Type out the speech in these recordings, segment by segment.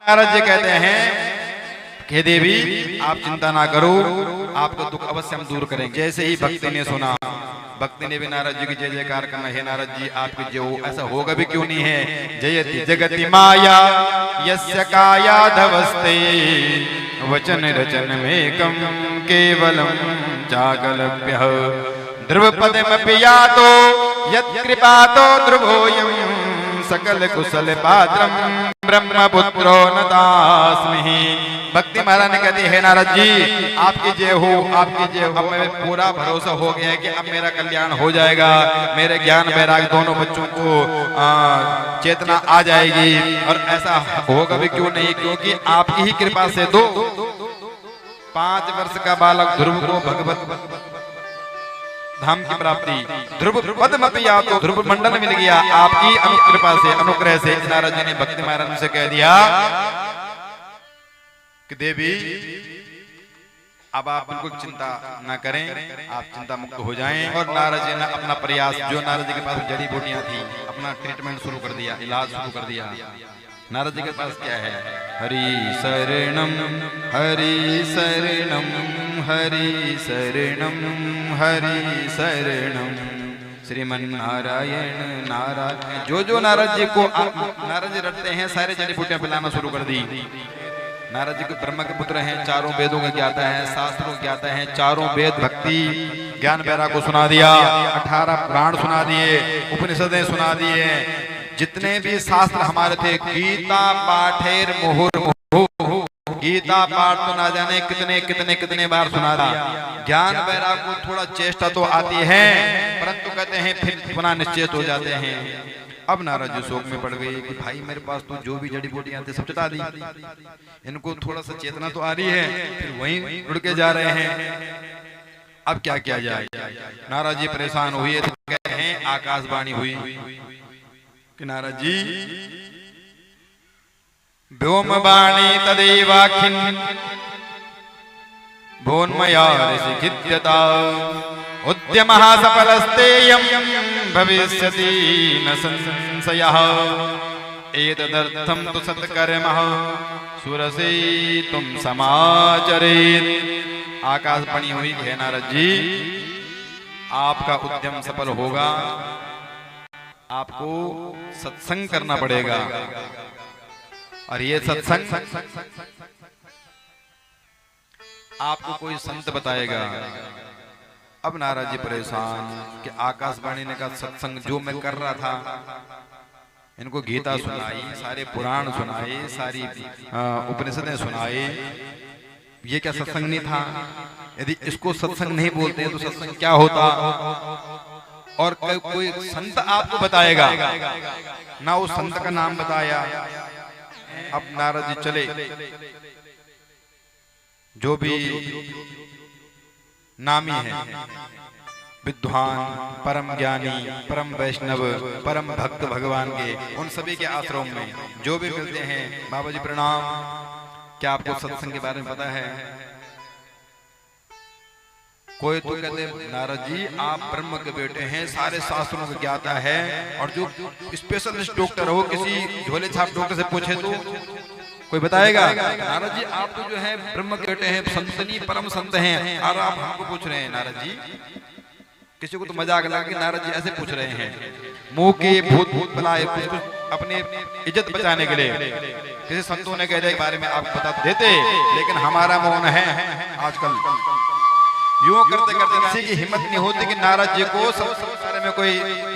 नारद जी कहते हैं कि देवी आप चिंता ना करो, आपका दुख अवश्य हम दूर करेंगे। जैसे ही भक्ति ने सुना, भक्ति ने भी नारद जी की जय जयकार करना, है नारद जी आपकी जय हो, ऐसा होगा भी क्यों नहीं है। जयति जगति माया यस्य काया धवस्ते वचन रचन में कम केवलम चागलभ्य ध्रुवपदमपि यातो यत्कृपातो ध्रुवोऽयं सकल कुशल पात्रम ब्रह्मपुत्रो नतास्मि। भक्ति महाराज ने कहती है नारद जी आपकी जय हो, आपकी जय हो। अब मैं पूरा भरोसा हो गया है कि अब मेरा कल्याण हो जाएगा, मेरे ज्ञान वैराग दोनों बच्चों को चेतना आ जाएगी। और ऐसा होगा भी क्यों नहीं, क्योंकि आपकी ही कृपा से 5 वर्ष का बालक ध्रुव को भगवत धाम की प्राप्ति, ध्रुव पदमपि यातो ध्रुव मंडल मिल गया आपकी अनुकृपा से, अनुग्रह से। नारद जी ने भक्ति महाराज से कह दिया कि देवी अब आप बिल्कुल चिंता न करें, आप चिंता मुक्त हो जाएं। और नारद जी ने अपना प्रयास, जो नारद जी के पास जड़ी बूटियां थी, अपना ट्रीटमेंट शुरू कर दिया, इलाज शुरू कर दिया। नारद जी के पास क्या है, हरि शरणम हरि शरणम हरि शरणम हरि शरणम श्रीमन नारायण नारायण। जो नारद जी को नारद जी रटते हैं, सारे जड़ी बूटियां पिलाना शुरू कर दी। नारद जी को ब्रह्म के पुत्र हैं, चारों वेदों का ज्ञाता है, शास्त्रों का ज्ञाता है, चारों वेद भक्ति ज्ञान वैराग को सुना दिया, 18 पुराण सुना दिए, उपनिषदें सुना दिए, जितने भी शास्त्र हमारे थे, गीता पाठेर मुहुर्मुहु, गीता पाठ तो ना जाने कितने कितने कितने बार सुना दिया। ज्ञान वैराग को थोड़ा चेष्टा तो आती है, परंतु कहते हैं फिर पुनः निश्चेत हो जाते हैं। अब नारद जी शोक में पड़ गए कि भाई मेरे पास तो जो भी जड़ी बूटियां थी सब चटा दी, इनको थोड़ा सा चेतना तो आ रही है, फिर वहीं उड़ के जा रहे हैं, अब क्या किया जाए। नारद जी परेशान हुए तो कहते हैं आकाशवाणी हुई कि नारद जी व्योमवाणी तदेवाखिन भोन्मया ऋषिखिद्यता उद्यमः सफलस्तेयं भविष्यति न संशयः एतदर्थं तु सत्कर्मः सुरसेतुं समाचरेत्। आकाशवाणी हुई है नारद जी आपका उद्यम सफल होगा, आपको सत्संग करना पड़ेगा। और ये सत्संग आपको कोई संत बताएगा। अब नारद जी परेशान कि आकाशवाणी ने कहा सत्संग जो मैं कर रहा था, इनको गीता सुनाई, सारे पुराण सुनाए, सारी उपनिषदें सुनाए, ये क्या सत्संग नहीं था? यदि इसको सत्संग नहीं बोलते तो सत्संग क्या होता? और कोई संत आपको बताएगा ना, उस संत का नाम बताया। अब नारद जी चले, जो भी नामी है, विद्वान, परम ज्ञानी, परम वैष्णव, परम भक्त भगवान के, उन सभी के आश्रम में जो भी मिलते हैं, बाबा जी प्रणाम, क्या आपको सत्संग के बारे में पता है? कोई तो कहते नारद जी आप ब्रह्म के बेटे हैं, सारे शास्त्रों को ज्ञाता है, और जो स्पेशलिस्ट डॉक्टर हो, किसी झोले छाप डॉक्टर से पूछे तो कोई बताएगा। नारद जी आप तो जो है ब्रह्म के बेटे हैं, संतनी परम संत हैं, और आप हमको पूछ रहे हैं नारद जी। किसी को तो मजाक लगा कि नारद जी ऐसे पूछ रहे हैं, मुंह के भूत भूत बुलाए अपने इज्जत बचाने के लिए। किसी संतों ने कह दिया बारे में आप बता देते, लेकिन हमारा मौन है। आजकल यूं करते करते किसी की हिम्मत नहीं होती कि नारद जी को सब बारे में कोई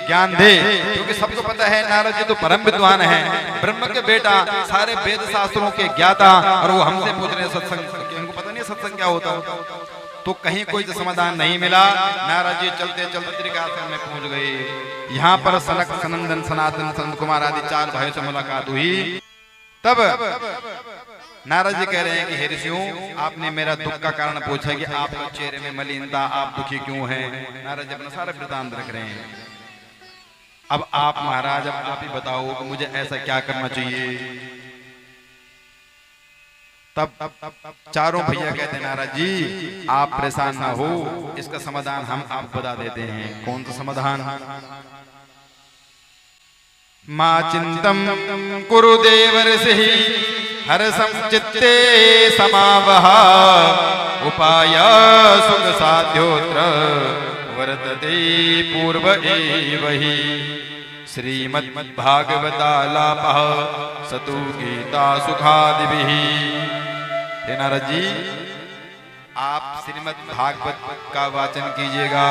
ज्ञान दे, क्योंकि सबको पता है नारद जी तो परम विद्वान हैं, ब्रह्म के बेटा, सारे वेद शास्त्रों के ज्ञाता, और वो हमसे पूछ रहे हैं सत्संग। इनको पता नहीं सत्संग क्या होता। तो कहीं कोई समाधान नहीं मिला। नारद जी चलते चलते त्रिकाश्रम में पहुंच गए। यहाँ पर सनक, सनंदन, सनातन, संत कुमार आदि 4 भाइयों से मुलाकात हुई। तब नारद जी कह रहे हैं कि हे ऋषियों, आपने मेरा दुख का कारण पूछा कि आपके चेहरे में मलिनता, आप दुखी क्यों हैं। नारद जी अपना सारा वृतांत रख रहे हैं। अब आप महाराज, अब आप ही बताओ कि मुझे ऐसा क्या करना चाहिए। तब चारों भैया कहते हैं नारद जी आप परेशान ना हो, इसका समाधान हम आपको बता देते हैं। कौन सा समाधान? मा चिंतम कुरु देवर्षि हर्षं चित्ते समावह उपाय सुख साध्योत्र वर्तते पूर्व एव हि श्रीमद्भागवतालापः सतु गीता सुखादिभिः। हे नारद जी, आप श्रीमद्भागवत का वाचन कीजिएगा,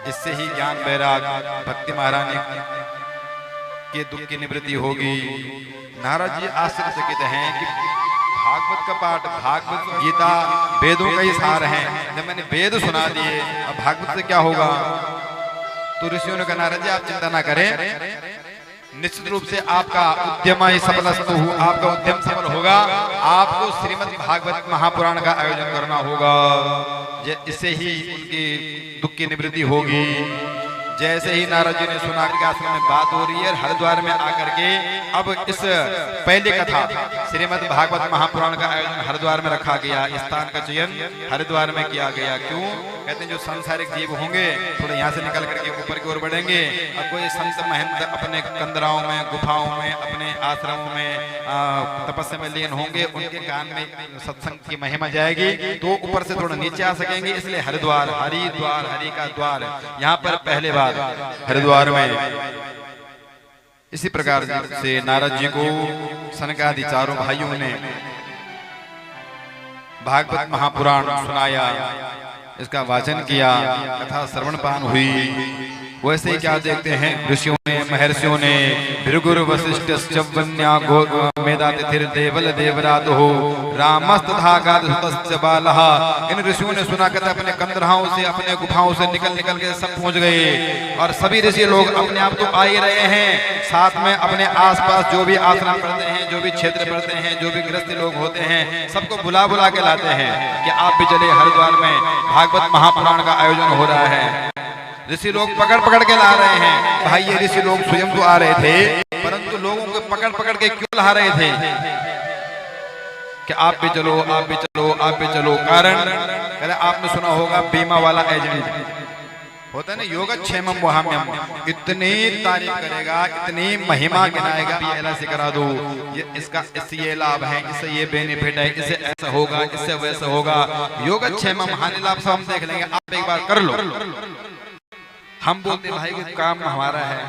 इससे ही ज्ञान वैराग भक्ति महारानी के दुख की निवृत्ति होगी। नारद जी आश्चर्यचकित हैं कि भागवत का पाठ, भागवत गीता वेदों का ही सार है। जब मैंने वेद सुना दिए, अब भागवत से क्या होगा? तो ऋषियों ने कहा, नारद जी आप चिंता ना करें, निश्चित रूप से आपका उद्यम सफलस्तु, आपका उद्यम सफल होगा। आपको श्रीमद् भागवत महापुराण का आयोजन करना होगा, इससे ही उनकी दुख की निवृत्ति होगी। जैसे ही नारद जी ने सुना कि आश्रम में बात हो रही है, हरिद्वार में आकर के अब इस पहली कथा श्रीमद् भागवत महापुराण का आयोजन हरिद्वार में रखा गया। स्थान का चयन हरिद्वार में किया गया। क्यों? कहते हैं जो सांसारिक जीव होंगे थोड़े यहाँ से निकल करके ऊपर की ओर बढ़ेंगे, और कोई संत महंत अपने कंदराओं में, गुफाओं में, अपने आश्रमों में तपस्या में लीन होंगे, उनके कान में सत्संग की महिमा जाएगी तो ऊपर से थोड़ा नीचे आ सकेंगे। इसलिए हरिद्वार, हरिद्वार, हरि का द्वार, यहाँ पर पहले बार हरिद्वार में। इसी प्रकार से नारद जी को सनकादि चारों भाइयों ने भागवत महापुराण सुनाया, इसका वाचन किया, कथा श्रवण पान हुई। वैसे ही क्या देखते हैं, ऋषियों ने, महर्षियों ने, भृगुर वशिष्ठ वन्या मेधातिथिर देवल देवरात हो रामस्तथा गादसुतस्य बालः। इन ऋषियों ने सुना, कहते अपने कंदराओं से, अपने गुफाओं से निकल निकल के सब पहुंच गए। और सभी ऋषि लोग अपने आप तो आ ही रहे हैं, साथ में अपने आसपास जो भी आश्रम पढ़ते हैं, जो भी क्षेत्र पढ़ते हैं, जो भी गृहस्थी लोग होते हैं, सबको बुला बुला के लाते हैं कि आप भी चले, हरिद्वार में भागवत महापुराण का आयोजन हो रहा है। ऋषि लोग पकड़ पकड़ के ला रहे हैं। भाई ये ऋषि लोग स्वयं तो आ रहे थे, परंतु लोगों को पकड़ पकड़ के क्यों ला रहे थे कि आप भी चलो, आप भी चलो, आप भी चलो। कारण आपने सुना होगा बीमा वाला एजेंट होता है ना, योगक्षेमम वहाम्यम, इतनी तारीफ करेगा, इतनी महिमा गिनाएगा, ये एलआईसी करा दो, ये इसका इससे ये लाभ है, इससे ये बेनिफिट है, इससे ऐसा होगा, इससे वैसा होगा। योगक्षेमम हानि लाभ सब हम देख लेंगे, आप एक बार कर लो। हम बोलते भाई कि काम हमारा है,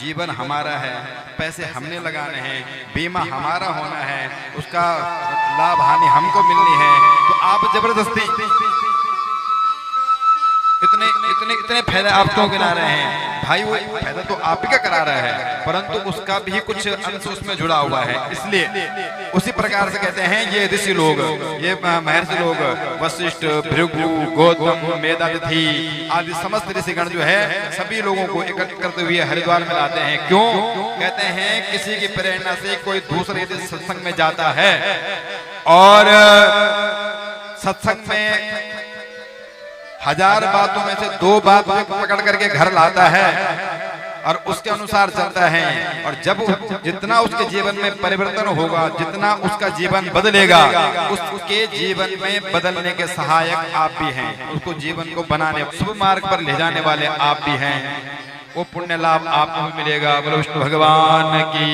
जीवन हमारा है, पैसे हमने लगाने हैं, बीमा हमारा होना है, उसका लाभ हानि हमको मिलनी है, तो आप जबरदस्ती इतने इतने इतने फायदे आप क्यों गिना रहे हैं? भाई वो फायदा तो आप ही का करा रहा है, परंतु उसका भी कुछ अंश उसमें जुड़ा हुआ है। इसलिए उसी प्रकार से कहते हैं ये ऋषि लोग, ये महर्षि लोग, वशिष्ठ, भृगु, गौतम, मेधातिथि आदि समस्त ऋषिगण जो है सभी लोगों को एकत्र करते हुए हरिद्वार में लाते हैं। क्यों? कहते हैं किसी की प्रेरणा से कोई दूसरे सत्संग में जाता है और सत्संग में 1000 बातों में से 2 बात पकड़ करके घर लाता है और उसके अनुसार चलता है। और जब जितना उसके जीवन में परिवर्तन होगा, जितना उसका जीवन बदलेगा, उसके जीवन में बदलने के सहायक आप भी हैं, उसको जीवन को बनाने, शुभ मार्ग पर ले जाने वाले आप भी हैं। वो पुण्य लाभ आपको भी मिलेगा। बोलो विष्णु भगवान की।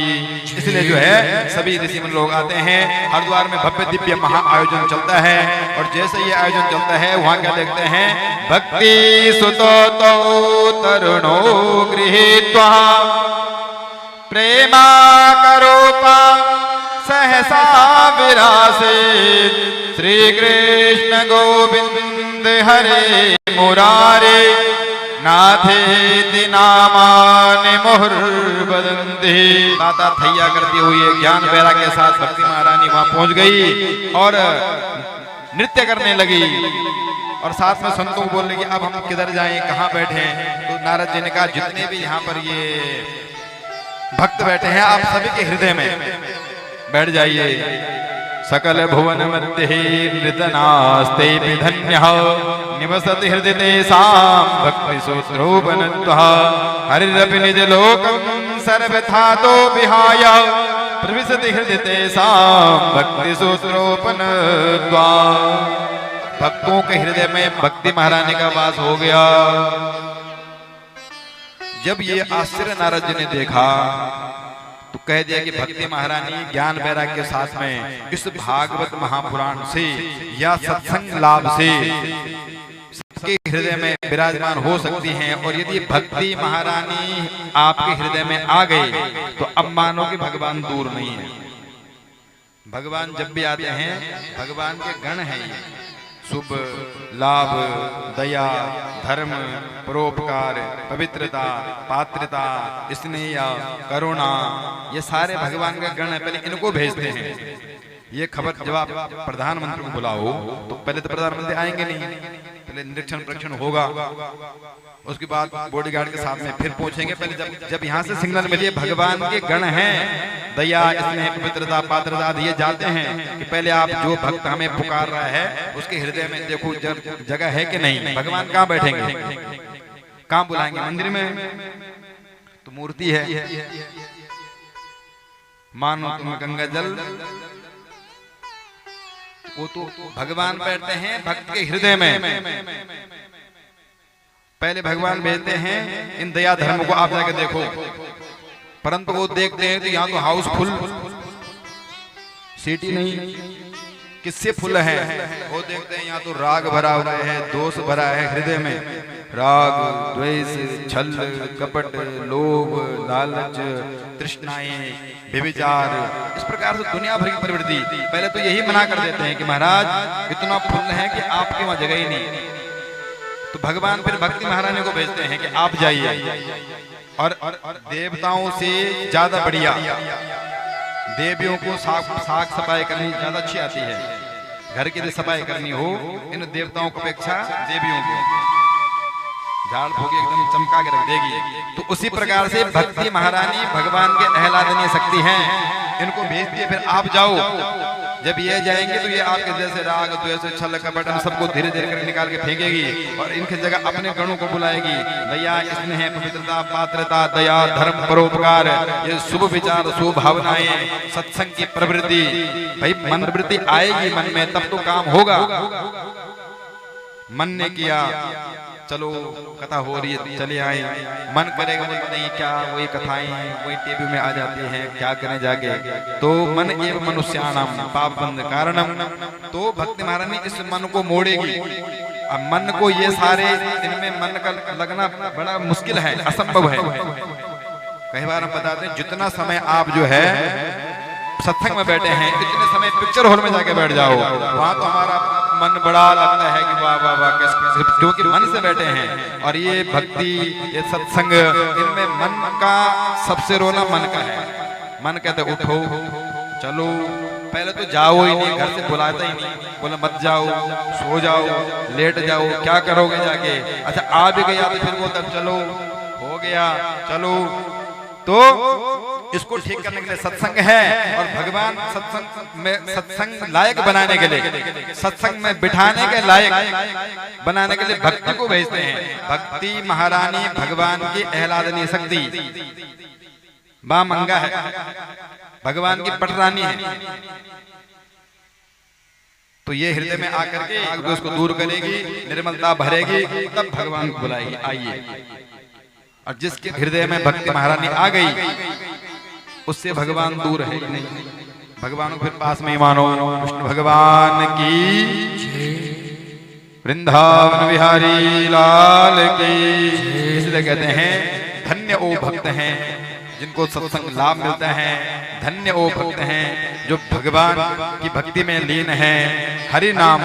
इसलिए जो है सभी ऋषि मुनि लोग आते हैं। हरिद्वार में भव्य दिव्य महा आयोजन चलता है और जैसे ये आयोजन चलता है वहाँ क्या देखते हैं, भक्ति सुतो तरुणो गृहीत्वा प्रेमा करूपा सहसा विरासित श्री कृष्ण गोविंद हरे मुरारे नाथे नामानि मुहुर्वदन्ति। दाता थैया करती हुई ज्ञान वैराग्य के साथ भक्ति महारानी वहां पहुंच गई और नृत्य करने लगी और साथ में संतों को बोलने की अब हम किधर जाएं, कहाँ बैठे। तो नारद जी ने कहा जितने भी यहाँ पर ये भक्त बैठे हैं आप सभी के हृदय में बैठ जाइए। सकल भुवन मध्य नृतनास्ते धन्यः निवसति हृदय तेषां भक्ति सूत्रोपनत्वः हरिरपि निज लोकं सर्वथा तो विहाय प्रविशति हृदय तेषां भक्ति सूत्रोपनत्वः। भक्तों के हृदय में भक्ति महारानी का वास हो गया। जब ये आश्चर्य नारद जी ने देखा तो कह दिया कि भक्ति महारानी ज्ञान वैराग्य के साथ में इस भागवत महापुराण से या सत्संग लाभ से सबके हृदय में विराजमान हो सकती हैं। और यदि भक्ति महारानी आपके हृदय में आ गई तो अब मानो कि भगवान दूर नहीं है। भगवान जब भी आते हैं भगवान के गण हैं ये, शुभ लाभ दया धर्म परोपकार पवित्रता पात्रता स्नेह करुणा ये सारे भगवान के गण है। पहले इनको भेजते हैं। ये खबर जब आप प्रधानमंत्री को बुलाओ तो पहले तो प्रधानमंत्री आएंगे नहीं, पहले निरीक्षण परीक्षण होगा, उसके बाद बॉडीगार्ड के साथ में फिर पहुंचेंगे। पहले जब यहाँ से सिग्नल मिलिए भगवान के गण हैं दया स्नेह पवित्रता पात्रता दिए जाते हैं कि पहले आप जो भक्त हमें पुकार रहा है उसके हृदय में देखो जगह है कि नहीं। भगवान कहाँ बैठेंगे, कहाँ बुलाएंगे, मंदिर में तो मूर्ति है, मानो तुम गंगा जल, वो तो भगवान बैठते हैं भक्त के हृदय में। पहले भगवान भेजते हैं इन दया धर्म को आप जाकर देखो, परंतु वो देखते हैं तो यहाँ तो हाउसफुल सिटी नहीं, किससे फुल है। वो देखते हैं यहाँ तो राग भरा हुआ है, दोष भरा है हृदय में, राग द्वेष छल कपट लोभ लालच तृष्णाएं व्यभिचार, इस प्रकार से दुनिया भर की प्रवृत्ति। पहले तो यही मना कर देते हैं कि महाराज इतना फुल है कि आपके वहां जगह ही नहीं। तो भगवान फिर भक्ति महारानी को भेजते हैं कि आप जाइए। और देवताओं से ज्यादा बढ़िया देवियों को साफ सफाई करनी ज्यादा अच्छी आती है। घर की यदि सफाई करनी हो इन देवताओं को अपेक्षा देवियों को झाड़ फूक एकदम चमका के रख देगी। तो उसी प्रकार से भक्ति महारानी भगवान के आह्लादनीय शक्ति हैं, इनको भेजती है। फिर आप जाओ, जब ये जाएंगे तो ये आपके जैसे राग द्वेष छल कपट सबको धीरे धीरे कर निकाल के फेंकेगी और इनकी जगह अपने गणों को बुलाएगी। दया स्नेह पवित्रता पात्रता दया धर्म परोपकार ये शुभ विचार शुभ भावनाएं सत्संग की प्रवृत्ति, भाई मन वृत्ति आएगी मन में तब तो काम होगा। मन ने किया चलो कथा हो रही है चले आए, मन करेगा बोले नहीं क्या वही कथाएं वही टीवी में आ जाती हैं क्या करें जाके। तो मन एव मनुष्याणाम पाप बंध कारणम, तो भक्ति महारानी इस मन को मोड़ेगी। अब मन को ये सारे इनमें मन का लगना बड़ा मुश्किल है, असंभव है। कई बार हम बताते हैं जितना समय आप जो है सत्संग में बैठे हैं इतने समय पिक्चर हॉल में जाके बैठ जाओ, वहां तो हमारा मन बड़ा लगता है कि वाह वाह वाह, क्योंकि मन से बैठे हैं। और ये भक्ति ये सत्संग इनमें मन का सबसे रोना मन का है। मन कहते उठो चलो, पहले तो जाओ ही नहीं, घर से बुलाता ही नहीं, बोले मत जाओ सो जाओ लेट जाओ क्या करोगे जाके। अच्छा आ भी गया तो फिर बोलता चलो हो गया चलो। तो इसको ठीक करने के लिए सत्संग है और भगवान सत्संग लायक बनाने के लिए सत्संग में बिठाने के लायक बनाने के लिए भक्ति को भेजते हैं। भक्ति महारानी भगवान की आह्लादनीय शक्ति मां मंगा है, भगवान की पटरानी है। तो ये हृदय में आकर के उसको दूर करेगी, निर्मलता भरेगी, तब भगवान को बुलाएगी आइए। और जिसके हृदय में भक्ति महारानी आ गई उससे भगवान दूर है नहीं। भगवान को फिर पास में ही मानो। कृष्ण भगवान की, वृंदावन बिहारी लाल की। इसलिए कहते हैं धन्य ओ भक्त हैं जिनको सत्संग लाभ मिलता है, धन्य ओ भक्त हैं जो भगवान की भक्ति में लीन है। हरि नाम